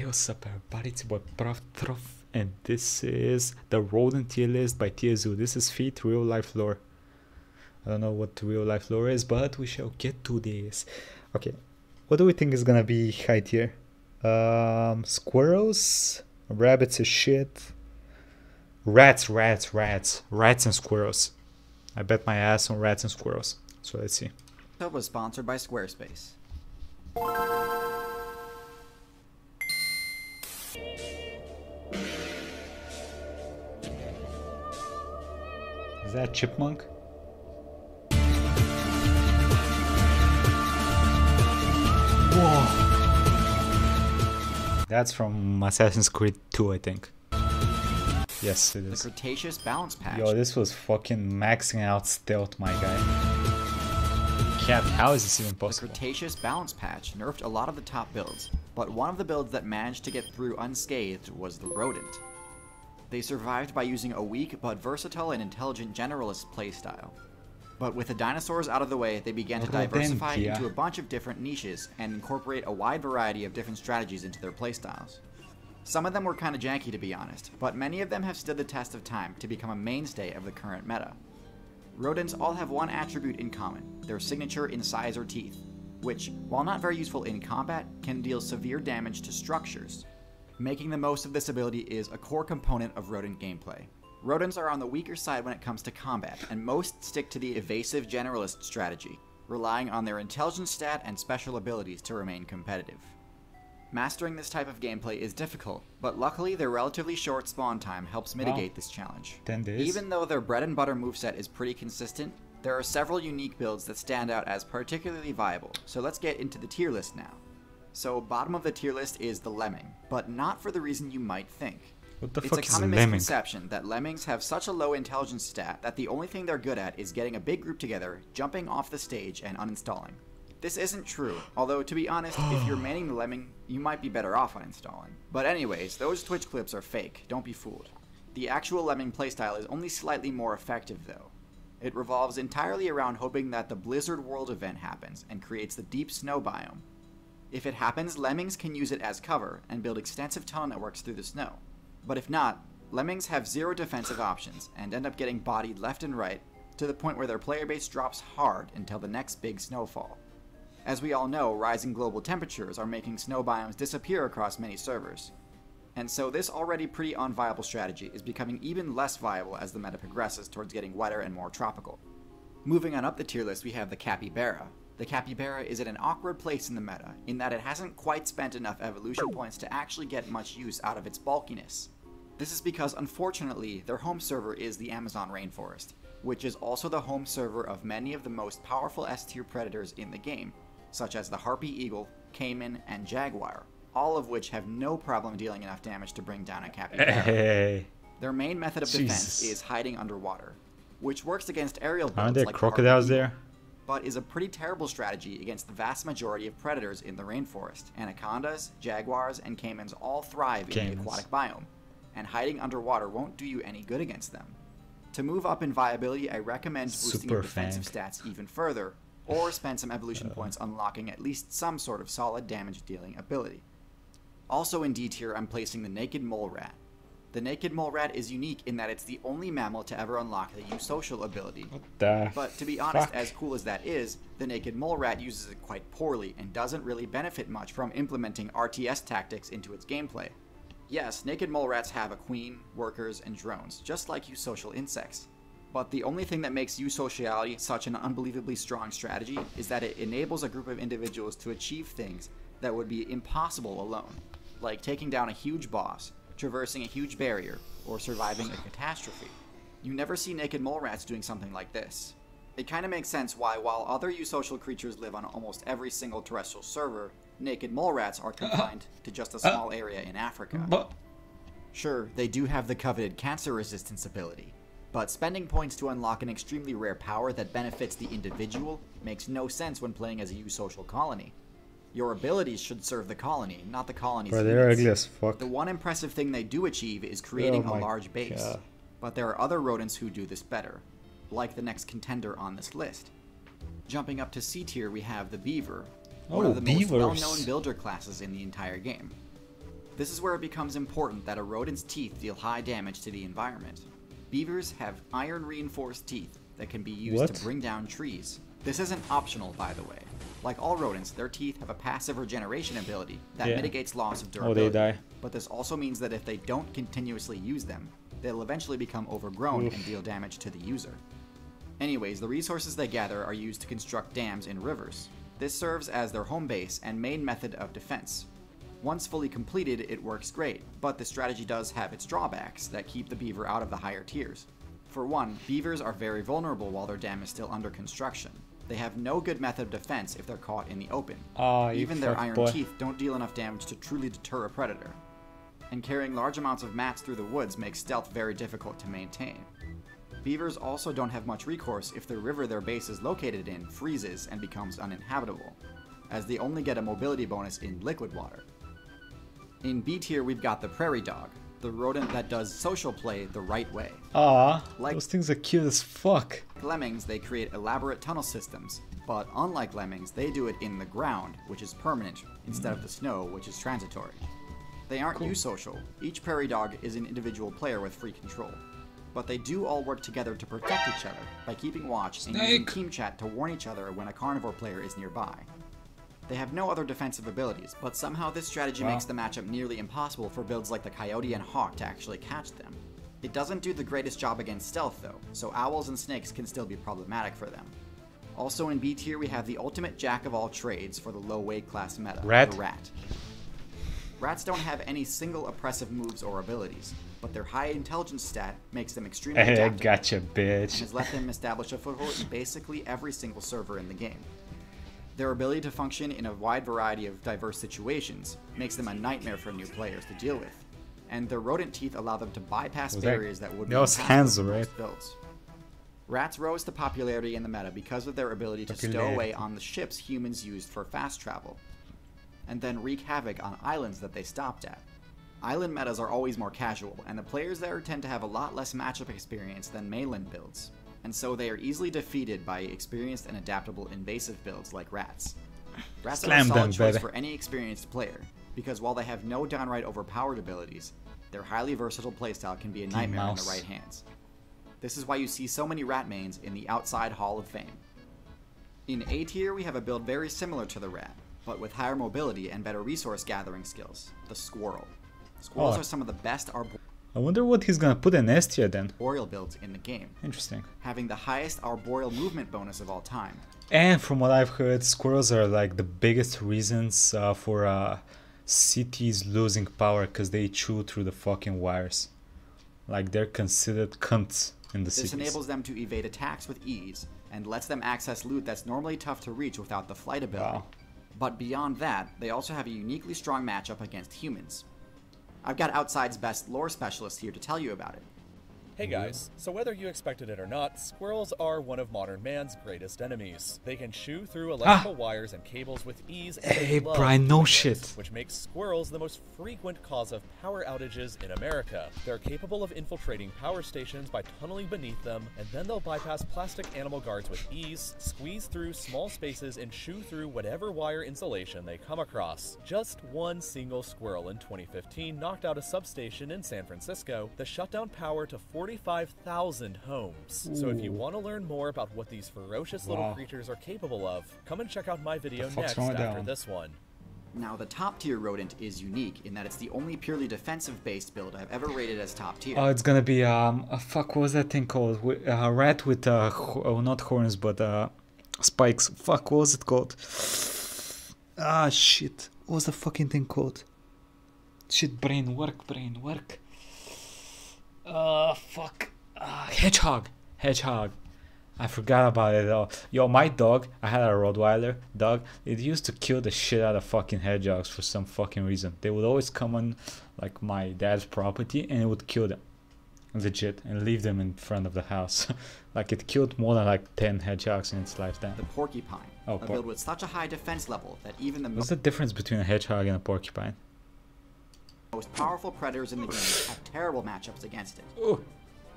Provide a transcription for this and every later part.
What's up everybody, it's your boy Prof, and this is the Rodent tier list by TierZoo. This is feat real life lore. I don't know what real life lore is, but we shall get to this. Okay, what do we think is gonna be high tier? Squirrels? Rabbits is shit. Rats and squirrels. I bet my ass on rats and squirrels. So let's see. Episode was sponsored by Squarespace. Is that a chipmunk? Whoa! That's from Assassin's Creed 2, I think. Yes, it is. The Cretaceous Balance Patch. Yo, this was fucking maxing out stealth, my guy. Cat, how is this even The possible? Cretaceous Balance Patch nerfed a lot of the top builds, but one of the builds that managed to get through unscathed was the Rodent. They survived by using a weak but versatile and intelligent generalist playstyle. But with the dinosaurs out of the way, they began to diversify into a bunch of different niches and incorporate a wide variety of different strategies into their playstyles. Some of them were kinda janky to be honest, but many of them have stood the test of time to become a mainstay of the current meta. Rodents all have one attribute in common, their signature incisor teeth, which, while not very useful in combat, can deal severe damage to structures. Making the most of this ability is a core component of rodent gameplay. Rodents are on the weaker side when it comes to combat, and most stick to the evasive generalist strategy, relying on their intelligence stat and special abilities to remain competitive. Mastering this type of gameplay is difficult, but luckily their relatively short spawn time helps mitigate this challenge. 10 days? Even though their bread and butter moveset is pretty consistent, there are several unique builds that stand out as particularly viable, so let's get into the tier list now. So bottom of the tier list is the Lemming, but not for the reason you might think. What the It's fuck a is a common lemming? misconception that lemmings have such a low intelligence stat that the only thing they're good at is getting a big group together, jumping off the stage, and uninstalling. This isn't true, although to be honest, if you're manning the lemming, you might be better off uninstalling. But anyways, those Twitch clips are fake, don't be fooled. The actual lemming playstyle is only slightly more effective though. It revolves entirely around hoping that the Blizzard World event happens and creates the deep snow biome. If it happens, lemmings can use it as cover and build extensive tunnel networks through the snow. But if not, lemmings have zero defensive options and end up getting bodied left and right to the point where their player base drops hard until the next big snowfall. As we all know, rising global temperatures are making snow biomes disappear across many servers. And so this already pretty unviable strategy is becoming even less viable as the meta progresses towards getting wetter and more tropical. Moving on up the tier list, we have the Capybara. The Capybara is at an awkward place in the meta, in that it hasn't quite spent enough evolution points to actually get much use out of its bulkiness. This is because, unfortunately, their home server is the Amazon rainforest, which is also the home server of many of the most powerful S-tier predators in the game, such as the Harpy Eagle, Caiman, and Jaguar, all of which have no problem dealing enough damage to bring down a Capybara. Hey. Their main method of defense is hiding underwater, which works against aerial builds Aren't there like the crocodiles Harpy Eagle, there? but is a pretty terrible strategy against the vast majority of predators in the rainforest. Anacondas, jaguars, and caimans all thrive in the aquatic biome, and hiding underwater won't do you any good against them. To move up in viability, I recommend boosting your defensive stats even further, or spend some evolution points unlocking at least some sort of solid damage dealing ability. Also in D tier, I'm placing the Naked Mole Rat. The Naked Mole Rat is unique in that it's the only mammal to ever unlock the Eusocial ability. But to be honest, as cool as that is, the Naked Mole Rat uses it quite poorly and doesn't really benefit much from implementing RTS tactics into its gameplay. Yes, Naked Mole Rats have a queen, workers, and drones, just like Eusocial insects. But the only thing that makes Eusociality such an unbelievably strong strategy is that it enables a group of individuals to achieve things that would be impossible alone, like taking down a huge boss, traversing a huge barrier, or surviving a catastrophe. You never see Naked Mole Rats doing something like this. It kinda makes sense why, while other Eusocial creatures live on almost every single terrestrial server, Naked Mole Rats are confined to just a small area in Africa. Sure, they do have the coveted cancer resistance ability, but spending points to unlock an extremely rare power that benefits the individual makes no sense when playing as a Eusocial colony. Your abilities should serve the colony, not the colony's Bro, they're units. ugly as fuck. The one impressive thing they do achieve is creating a large base, God. but there are other rodents who do this better, like the next contender on this list. Jumping up to C tier, we have the Beaver, one of the most well-known builder classes in the entire game. This is where it becomes important that a rodent's teeth deal high damage to the environment. Beavers have iron-reinforced teeth that can be used to bring down trees. This isn't optional, by the way. Like all rodents, their teeth have a passive regeneration ability that mitigates loss of durability. Oh, they die. But this also means that if they don't continuously use them, they'll eventually become overgrown and deal damage to the user. Anyways, the resources they gather are used to construct dams in rivers. This serves as their home base and main method of defense. Once fully completed, it works great, but the strategy does have its drawbacks that keep the beaver out of the higher tiers. For one, beavers are very vulnerable while their dam is still under construction. They have no good method of defense if they're caught in the open. Even their iron teeth don't deal enough damage to truly deter a predator. And carrying large amounts of mats through the woods makes stealth very difficult to maintain. Beavers also don't have much recourse if the river their base is located in freezes and becomes uninhabitable, as they only get a mobility bonus in liquid water. In B tier, we've got the prairie dog, the rodent that does social play the right way. Like those things are cute as fuck. Lemmings, they create elaborate tunnel systems, but unlike lemmings, they do it in the ground, which is permanent, instead of the snow, which is transitory. They aren't eusocial. Each prairie dog is an individual player with free control. But they do all work together to protect each other by keeping watch and using team chat to warn each other when a carnivore player is nearby. They have no other defensive abilities, but somehow this strategy makes the matchup nearly impossible for builds like the Coyote and Hawk to actually catch them. It doesn't do the greatest job against stealth though, so owls and snakes can still be problematic for them. Also in B tier we have the ultimate jack of all trades for the low weight class meta, the rat. Rats don't have any single oppressive moves or abilities, but their high intelligence stat makes them extremely adaptable. Gotcha, bitch. And has let them establish a foothold in basically every single server in the game. Their ability to function in a wide variety of diverse situations makes them a nightmare for new players to deal with, and their rodent teeth allow them to bypass barriers that would be impossible for most builds. Rats rose to popularity in the meta because of their ability to stow away on the ships humans used for fast travel, and then wreak havoc on islands that they stopped at. Island metas are always more casual, and the players there tend to have a lot less matchup experience than mainland builds, and so they are easily defeated by experienced and adaptable invasive builds like rats. Rats are a solid choice for any experienced player, because while they have no downright overpowered abilities, their highly versatile playstyle can be a nightmare in the right hands. This is why you see so many rat mains in the Outside Hall of Fame. In A tier, we have a build very similar to the rat, but with higher mobility and better resource gathering skills, the squirrel. Squirrels are some of the best I wonder what he's gonna put in S tier then. Arboreal builds in the game. Interesting. Having the highest arboreal movement bonus of all time. And from what I've heard, squirrels are like the biggest reasons for cities losing power because they chew through the fucking wires. Like they're considered cunts in the cities. This enables them to evade attacks with ease and lets them access loot that's normally tough to reach without the flight ability. But beyond that, they also have a uniquely strong matchup against humans. I've got Outside's best lore specialist here to tell you about it. Hey guys, so whether you expected it or not, squirrels are one of modern man's greatest enemies. They can chew through electrical wires and cables with ease, and hey Brian, no shit. Which makes squirrels the most frequent cause of power outages in America. They're capable of infiltrating power stations by tunneling beneath them, and then they'll bypass plastic animal guards with ease, squeeze through small spaces, and chew through whatever wire insulation they come across. Just one single squirrel in 2015 knocked out a substation in San Francisco that shut down power to 45,000 homes. So if you want to learn more about what these ferocious little creatures are capable of, come and check out my video next after this one. Now the top tier rodent is unique in that it's the only purely defensive based build I've ever rated as top tier. Oh, it's gonna be fuck, what was that thing called? A rat with not horns but spikes. Fuck, what was it called? Ah shit, what was the fucking thing called? Shit, brain work. Fuck. Hedgehog. I forgot about it all. Yo, my dog, I had a Rottweiler dog. It used to kill the shit out of fucking hedgehogs for some fucking reason. They would always come on like my dad's property and it would kill them. Legit. And leave them in front of the house. Like it killed more than like 10 hedgehogs in its lifetime. The porcupine. A build with such a high defense level that even the What's the difference between a hedgehog and a porcupine? most powerful predators in the game have terrible matchups against it. Ooh.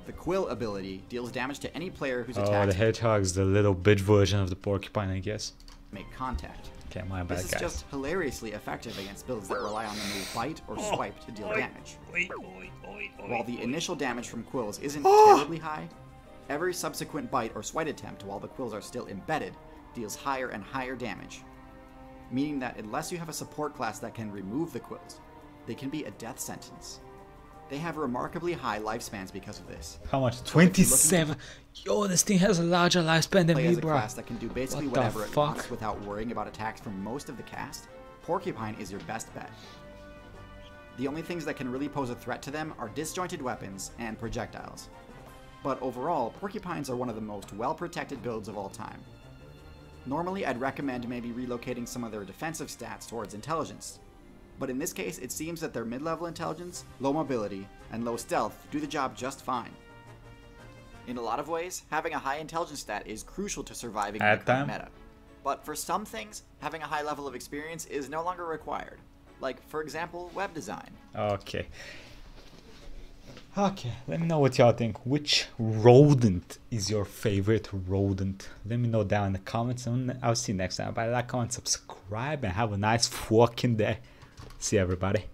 The Quill ability deals damage to any player who's attacked. Oh, the hedgehog's the little bitch version of the porcupine, I guess. Make contact. Okay, my bad, This is guys. just hilariously effective against builds that rely on the move Bite or Swipe to deal damage. While the initial damage from quills isn't terribly high, every subsequent Bite or Swipe attempt while the quills are still embedded deals higher and higher damage, meaning that unless you have a support class that can remove the quills, they can be a death sentence. They have remarkably high lifespans because of this. How much? 27. Yo, this thing has a larger lifespan than Play me, as a bro. class that can do basically What the whatever it fuck? wants without worrying about attacks from most of the cast, Porcupine is your best bet. The only things that can really pose a threat to them are disjointed weapons and projectiles. But overall, Porcupines are one of the most well-protected builds of all time. Normally, I'd recommend maybe relocating some of their defensive stats towards intelligence, but in this case, it seems that their mid-level intelligence, low mobility, and low stealth do the job just fine. In a lot of ways, having a high intelligence stat is crucial to surviving in the current meta. But for some things, having a high level of experience is no longer required. Like, for example, web design. Okay. Okay, let me know what y'all think. Which rodent is your favorite rodent? Let me know down in the comments, and I'll see you next time. Bye, like, comment, subscribe, and have a nice fucking day. See you, everybody.